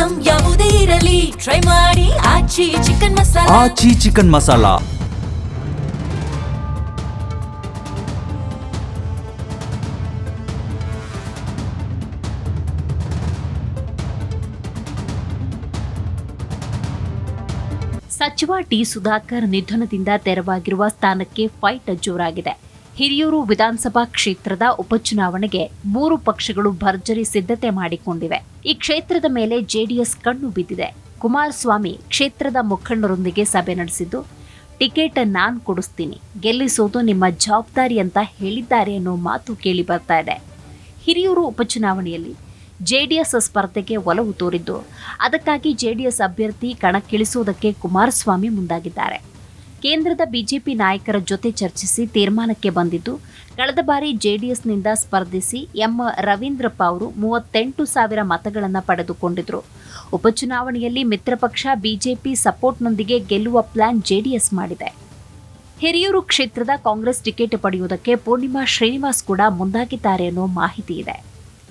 Item ಯಾವುದೇ ಇರಲಿ try ಮಾಡಿ ಆಚಿ ಚಿಕನ್ ಮಸಾಲಾ. ಆಚಿ ಚಿಕನ್ ಮಸಾಲಾ. ಸಚಿವ ಟಿ ಸುಧಾಕರ್ ನಿಧನದಿಂದ ತೆರವಾಗಿರುವ ಸ್ಥಾನಕ್ಕೆ ಫೈಟ್ ಜೋರಾಗಿದೆ. ಹಿರಿಯೂರು ವಿಧಾನಸಭಾ ಕ್ಷೇತ್ರದ ಉಪಚುನಾವಣೆಗೆ 3 ಪಕ್ಷಗಳು ಭರ್ಜರಿ ಸಿದ್ಧತೆ ಮಾಡಿಕೊಂಡಿವೆ. ಈ ಕ್ಷೇತ್ರದ ಮೇಲೆ ಜೆಡಿಎಸ್ ಕಣ್ಣು ಬಿದ್ದಿದೆ. ಕುಮಾರಸ್ವಾಮಿ ಕ್ಷೇತ್ರದ ಮುಖಂಡರೊಂದಿಗೆ ಸಭೆ ನಡೆಸಿದ್ದು, ಟಿಕೆಟ್ ನಾನ್ ಕೊಡಿಸ್ತೀನಿ, ಗೆಲ್ಲಿಸೋದು ನಿಮ್ಮ ಜವಾಬ್ದಾರಿ ಅಂತ ಹೇಳಿದ್ದಾರೆ ಅನ್ನೋ ಮಾತು ಕೇಳಿ ಬರ್ತಾ ಇದೆ. ಹಿರಿಯೂರು ಉಪಚುನಾವಣೆಯಲ್ಲಿ ಜೆಡಿಎಸ್ ಸ್ಪರ್ಧೆಗೆ ಒಲವು ತೋರಿದ್ದು, ಅದಕ್ಕಾಗಿ ಜೆಡಿಎಸ್ ಅಭ್ಯರ್ಥಿ ಕಣಕ್ಕಿಳಿಸುವುದಕ್ಕೆ ಕುಮಾರಸ್ವಾಮಿ ಮುಂದಾಗಿದ್ದಾರೆ. ಕೇಂದ್ರದ ಬಿಜೆಪಿ ನಾಯಕರ ಜೊತೆ ಚರ್ಚಿಸಿ ತೀರ್ಮಾನಕ್ಕೆ ಬಂದಿದ್ದು, ಕಳೆದ ಬಾರಿ ಜೆಡಿಎಸ್ನಿಂದ ಸ್ಪರ್ಧಿಸಿ ಎಂ ರವೀಂದ್ರಪ್ಪ ಅವರು 38,000 ಮತಗಳನ್ನು ಪಡೆದುಕೊಂಡಿದ್ರು. ಉಪಚುನಾವಣೆಯಲ್ಲಿ ಮಿತ್ರಪಕ್ಷ ಬಿಜೆಪಿ ಸಪೋರ್ಟ್ನೊಂದಿಗೆ ಗೆಲ್ಲುವ ಪ್ಲಾನ್ ಜೆಡಿಎಸ್ ಮಾಡಿದೆ. ಹಿರಿಯೂರು ಕ್ಷೇತ್ರದ ಕಾಂಗ್ರೆಸ್ ಟಿಕೆಟ್ ಪಡೆಯುವುದಕ್ಕೆ ಪೂರ್ಣಿಮಾ ಶ್ರೀನಿವಾಸ್ ಕೂಡ ಮುಂದಾಗಿದ್ದಾರೆ ಅನ್ನೋ ಮಾಹಿತಿ ಇದೆ.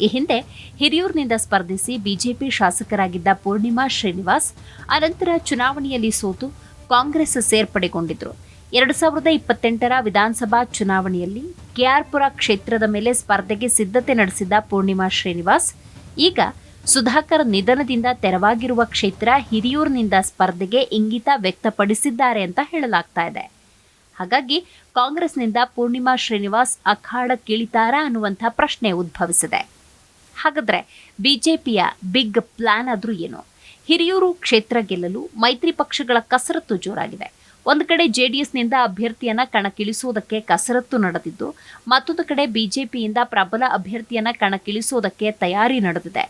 ಈ ಹಿಂದೆ ಹಿರಿಯೂರಿನಿಂದ ಸ್ಪರ್ಧಿಸಿ ಬಿಜೆಪಿ ಶಾಸಕರಾಗಿದ್ದ ಪೂರ್ಣಿಮಾ ಶ್ರೀನಿವಾಸ್ ಅನಂತರ ಚುನಾವಣೆಯಲ್ಲಿ ಸೋತು ಕಾಂಗ್ರೆಸ್ ಸೇರ್ಪಡೆಗೊಂಡಿದ್ರು. 2028ರ ವಿಧಾನಸಭಾ ಚುನಾವಣೆಯಲ್ಲಿ ಕೆಆರ್ಪುರ ಕ್ಷೇತ್ರದ ಮೇಲೆ ಸ್ಪರ್ಧೆಗೆ ಸಿದ್ಧತೆ ನಡೆಸಿದ್ದ ಪೂರ್ಣಿಮಾ ಶ್ರೀನಿವಾಸ್ ಈಗ ಸುಧಾಕರ್ ನಿಧನದಿಂದ ತೆರವಾಗಿರುವ ಕ್ಷೇತ್ರ ಹಿರಿಯೂರಿನಿಂದ ಸ್ಪರ್ಧೆಗೆ ಇಂಗಿತ ವ್ಯಕ್ತಪಡಿಸಿದ್ದಾರೆ ಅಂತ ಹೇಳಲಾಗ್ತಾ ಇದೆ. ಹಾಗಾಗಿ ಕಾಂಗ್ರೆಸ್ನಿಂದ ಪೂರ್ಣಿಮಾ ಶ್ರೀನಿವಾಸ್ ಅಖಾಡಕ್ಕಿಳಿತಾರಾ ಅನ್ನುವಂಥ ಪ್ರಶ್ನೆ ಉದ್ಭವಿಸಿದೆ. ಹಾಗಾದ್ರೆ ಬಿಜೆಪಿಯ ಬಿಗ್ ಪ್ಲಾನ್ ಆದ್ರೂ ಏನು? ಹಿರಿಯೂರು ಕ್ಷೇತ್ರ ಗೆಲ್ಲಲು ಮೈತ್ರಿ ಪಕ್ಷಗಳ ಕಸರತ್ತು ಜೋರಾಗಿದೆ. ಒಂದು ಕಡೆ ಜೆಡಿಎಸ್ನಿಂದ ಅಭ್ಯರ್ಥಿಯನ್ನ ಕಣಕ್ಕಿಳಿಸುವುದಕ್ಕೆ ಕಸರತ್ತು ನಡೆದಿದ್ದು, ಮತ್ತೊಂದು ಕಡೆ ಬಿಜೆಪಿಯಿಂದ ಪ್ರಬಲ ಅಭ್ಯರ್ಥಿಯನ್ನ ಕಣಕ್ಕಿಳಿಸುವುದಕ್ಕೆ ತಯಾರಿ ನಡೆದಿದೆ.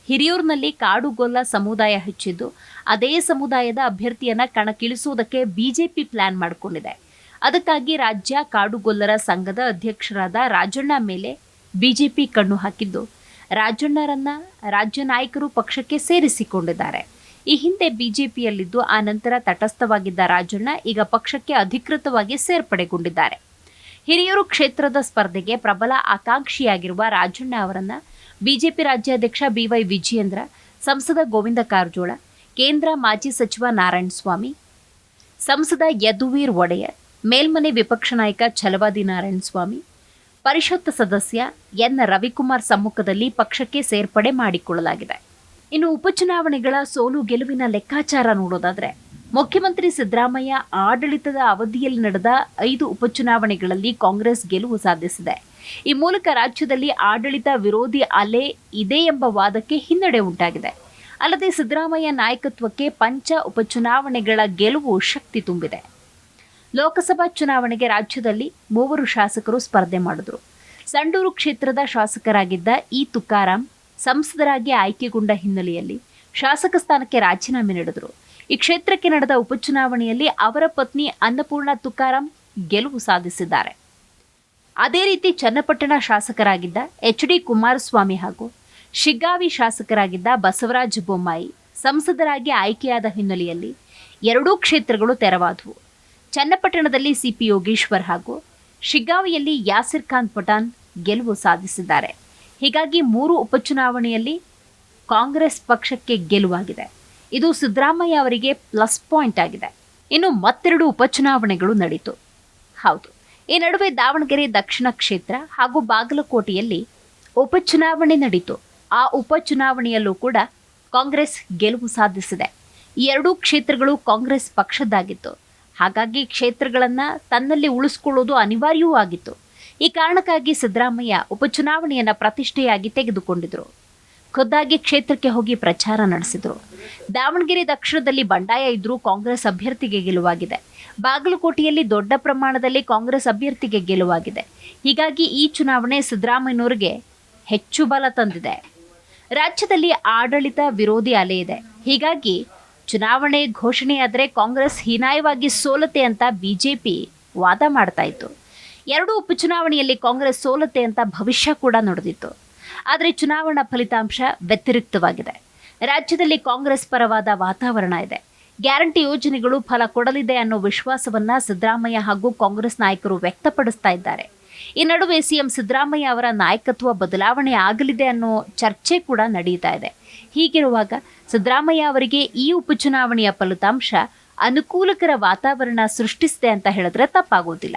ಹಿರಿಯೂರಿನಲ್ಲಿ ಕಾಡುಗೊಲ್ಲ ಸಮುದಾಯ ಹೆಚ್ಚಿದ್ದು, ಅದೇ ಸಮುದಾಯದ ಅಭ್ಯರ್ಥಿಯನ್ನ ಕಣಕ್ಕಿಳಿಸುವುದಕ್ಕೆ ಬಿಜೆಪಿ ಪ್ಲಾನ್ ಮಾಡಿಕೊಂಡಿದೆ. ಅದಕ್ಕಾಗಿ ರಾಜ್ಯ ಕಾಡುಗೊಲ್ಲರ ಸಂಘದ ಅಧ್ಯಕ್ಷರಾದ ರಾಜಣ್ಣ ಮೇಲೆ ಬಿಜೆಪಿ ಕಣ್ಣು ಹಾಕಿದ್ದು, ರಾಜಣ್ಣರನ್ನ ರಾಜ್ಯ ನಾಯಕರು ಪಕ್ಷಕ್ಕೆ ಸೇರಿಸಿಕೊಂಡಿದ್ದಾರೆ. ಈ ಹಿಂದೆ ಬಿಜೆಪಿಯಲ್ಲಿದ್ದು ಆ ನಂತರ ತಟಸ್ಥವಾಗಿದ್ದ ರಾಜಣ್ಣ ಈಗ ಪಕ್ಷಕ್ಕೆ ಅಧಿಕೃತವಾಗಿ ಸೇರ್ಪಡೆಗೊಂಡಿದ್ದಾರೆ. ಹಿರಿಯೂರು ಕ್ಷೇತ್ರದ ಸ್ಪರ್ಧೆಗೆ ಪ್ರಬಲ ಆಕಾಂಕ್ಷಿಯಾಗಿರುವ ರಾಜಣ್ಣ ಅವರನ್ನ ಬಿಜೆಪಿ ರಾಜ್ಯಾಧ್ಯಕ್ಷ ಬಿವೈ ವಿಜಯೇಂದ್ರ, ಸಂಸದ ಗೋವಿಂದ ಕಾರಜೋಳ, ಕೇಂದ್ರ ಮಾಜಿ ಸಚಿವ ನಾರಾಯಣಸ್ವಾಮಿ, ಸಂಸದ ಯದುವೀರ್ ಒಡೆಯರ್, ಮೇಲ್ಮನೆ ವಿಪಕ್ಷ ನಾಯಕ ಛಲವಾದಿ ನಾರಾಯಣಸ್ವಾಮಿ, ಪರಿಷತ್ ಸದಸ್ಯ ಎನ್ ರವಿಕುಮಾರ್ ಸಮ್ಮುಖದಲ್ಲಿ ಪಕ್ಷಕ್ಕೆ ಸೇರ್ಪಡೆ ಮಾಡಿಕೊಳ್ಳಲಾಗಿದೆ. ಇನ್ನು ಉಪಚುನಾವಣೆಗಳ ಸೋಲು ಗೆಲುವಿನ ಲೆಕ್ಕಾಚಾರ ನೋಡೋದಾದ್ರೆ, ಮುಖ್ಯಮಂತ್ರಿ ಸಿದ್ದರಾಮಯ್ಯ ಆಡಳಿತದ ಅವಧಿಯಲ್ಲಿ ನಡೆದ 5 ಉಪಚುನಾವಣೆಗಳಲ್ಲಿ ಕಾಂಗ್ರೆಸ್ ಗೆಲುವು ಸಾಧಿಸಿದೆ. ಈ ಮೂಲಕ ರಾಜ್ಯದಲ್ಲಿ ಆಡಳಿತ ವಿರೋಧಿ ಅಲೆ ಇದೆ ಎಂಬ ವಾದಕ್ಕೆ ಹಿನ್ನಡೆ ಉಂಟಾಗಿದೆ. ಅಲ್ಲದೆ ಸಿದ್ದರಾಮಯ್ಯ ನಾಯಕತ್ವಕ್ಕೆ ಪಂಚ ಉಪಚುನಾವಣೆಗಳ ಗೆಲುವು ಶಕ್ತಿ ತುಂಬಿದೆ. ಲೋಕಸಭಾ ಚುನಾವಣೆಗೆ ರಾಜ್ಯದಲ್ಲಿ 3 ಶಾಸಕರು ಸ್ಪರ್ಧೆ ಮಾಡಿದ್ರು. ಸಂಡೂರು ಕ್ಷೇತ್ರದ ಶಾಸಕರಾಗಿದ್ದ ಇ ತುಕಾರಾಂ ಸಂಸದರಾಗಿ ಆಯ್ಕೆಗೊಂಡ ಹಿನ್ನೆಲೆಯಲ್ಲಿ ಶಾಸಕ ಸ್ಥಾನಕ್ಕೆ ರಾಜೀನಾಮೆ ನೀಡಿದರು. ಈ ಕ್ಷೇತ್ರಕ್ಕೆ ನಡೆದ ಉಪಚುನಾವಣೆಯಲ್ಲಿ ಅವರ ಪತ್ನಿ ಅನ್ನಪೂರ್ಣ ತುಕಾರಾಂ ಗೆಲುವು ಸಾಧಿಸಿದ್ದಾರೆ. ಅದೇ ರೀತಿ ಚನ್ನಪಟ್ಟಣ ಶಾಸಕರಾಗಿದ್ದ ಎಚ್ ಡಿ ಕುಮಾರಸ್ವಾಮಿ ಹಾಗೂ ಶಿಗ್ಗಾವಿ ಶಾಸಕರಾಗಿದ್ದ ಬಸವರಾಜ ಬೊಮ್ಮಾಯಿ ಸಂಸದರಾಗಿ ಆಯ್ಕೆಯಾದ ಹಿನ್ನೆಲೆಯಲ್ಲಿ 2 ಕ್ಷೇತ್ರಗಳು ತೆರವಾದವು. ಚನ್ನಪಟ್ಟಣದಲ್ಲಿ ಸಿಪಿ ಯೋಗೇಶ್ವರ್ ಹಾಗೂ ಶಿಗ್ಗಾವಿಯಲ್ಲಿ ಯಾಸಿರ್ ಖಾನ್ ಪಠಾಣ್ ಗೆಲುವು ಸಾಧಿಸಿದ್ದಾರೆ. ಹೀಗಾಗಿ 3 ಉಪಚುನಾವಣೆಯಲ್ಲಿ ಕಾಂಗ್ರೆಸ್ ಪಕ್ಷಕ್ಕೆ ಗೆಲುವಾಗಿದೆ. ಇದು ಸಿದ್ದರಾಮಯ್ಯ ಅವರಿಗೆ ಪ್ಲಸ್ ಪಾಯಿಂಟ್ ಆಗಿದೆ. ಇನ್ನು ಮತ್ತೆರಡು ಉಪಚುನಾವಣೆಗಳು ನಡೆಯಿತು. ಹೌದು, ಈ ನಡುವೆ ದಾವಣಗೆರೆ ದಕ್ಷಿಣ ಕ್ಷೇತ್ರ ಹಾಗೂ ಬಾಗಲಕೋಟೆಯಲ್ಲಿ ಉಪಚುನಾವಣೆ ನಡೆಯಿತು. ಆ ಉಪಚುನಾವಣೆಯಲ್ಲೂ ಕೂಡ ಕಾಂಗ್ರೆಸ್ ಗೆಲುವು ಸಾಧಿಸಿದೆ. ಈ 2 ಕ್ಷೇತ್ರಗಳು ಕಾಂಗ್ರೆಸ್ ಪಕ್ಷದ್ದಾಗಿತ್ತು. ಹಾಗಾಗಿ ಕ್ಷೇತ್ರಗಳನ್ನು ತನ್ನಲ್ಲಿ ಉಳಿಸಿಕೊಳ್ಳುವುದು ಅನಿವಾರ್ಯವೂ ಆಗಿತ್ತು. ಈ ಕಾರಣಕ್ಕಾಗಿ ಸಿದ್ದರಾಮಯ್ಯ ಉಪಚುನಾವಣೆಯನ್ನು ಪ್ರತಿಷ್ಠೆಯಾಗಿ ತೆಗೆದುಕೊಂಡಿದ್ರು. ಖುದ್ದಾಗಿ ಕ್ಷೇತ್ರಕ್ಕೆ ಹೋಗಿ ಪ್ರಚಾರ ನಡೆಸಿದ್ರು. ದಾವಣಗೆರೆ ದಕ್ಷಿಣದಲ್ಲಿ ಬಂಡಾಯ ಇದ್ರೂ ಕಾಂಗ್ರೆಸ್ ಅಭ್ಯರ್ಥಿಗೆ ಗೆಲುವಾಗಿದೆ. ಬಾಗಲಕೋಟೆಯಲ್ಲಿ ದೊಡ್ಡ ಪ್ರಮಾಣದಲ್ಲಿ ಕಾಂಗ್ರೆಸ್ ಅಭ್ಯರ್ಥಿಗೆ ಗೆಲುವಾಗಿದೆ. ಹೀಗಾಗಿ ಈ ಚುನಾವಣೆ ಸಿದ್ದರಾಮಯ್ಯನವರಿಗೆ ಹೆಚ್ಚು ಬಲ ತಂದಿದೆ. ರಾಜ್ಯದಲ್ಲಿ ಆಡಳಿತ ವಿರೋಧಿ ಅಲೆ ಇದೆ. ಹೀಗಾಗಿ ಚುನಾವಣೆ ಘೋಷಣೆಯಾದರೆ ಕಾಂಗ್ರೆಸ್ ಹೀನಾಯವಾಗಿ ಸೋಲತೆ ಅಂತ ಬಿಜೆಪಿ ವಾದ ಮಾಡ್ತಾ ಇತ್ತು. 2 ಉಪಚುನಾವಣೆಯಲ್ಲಿ ಕಾಂಗ್ರೆಸ್ ಸೋಲತೆ ಅಂತ ಭವಿಷ್ಯ ಕೂಡ ನುಡಿದಿತ್ತು. ಆದರೆ ಚುನಾವಣಾ ಫಲಿತಾಂಶ ವ್ಯತಿರಿಕ್ತವಾಗಿದೆ. ರಾಜ್ಯದಲ್ಲಿ ಕಾಂಗ್ರೆಸ್ ಪರವಾದ ವಾತಾವರಣ ಇದೆ. ಗ್ಯಾರಂಟಿ ಯೋಜನೆಗಳು ಫಲ ಕೊಡಲಿದೆ ಅನ್ನೋ ವಿಶ್ವಾಸವನ್ನ ಸಿದ್ದರಾಮಯ್ಯ ಹಾಗೂ ಕಾಂಗ್ರೆಸ್ ನಾಯಕರು ವ್ಯಕ್ತಪಡಿಸ್ತಾ ಇದ್ದಾರೆ. ಈ ನಡುವೆ ಸಿಎಂ ಸಿದ್ದರಾಮಯ್ಯ ಅವರ ನಾಯಕತ್ವ ಬದಲಾವಣೆ ಆಗಲಿದೆ ಅನ್ನೋ ಚರ್ಚೆ ಕೂಡ ನಡೆಯುತ್ತಾ ಇದೆ. ಹೀಗಿರುವಾಗ ಸಿದ್ದರಾಮಯ್ಯ ಅವರಿಗೆ ಈ ಉಪಚುನಾವಣೆಯ ಫಲಿತಾಂಶ ಅನುಕೂಲಕರ ವಾತಾವರಣ ಸೃಷ್ಟಿಸಿದೆ ಅಂತ ಹೇಳಿದ್ರೆ ತಪ್ಪಾಗೋದಿಲ್ಲ.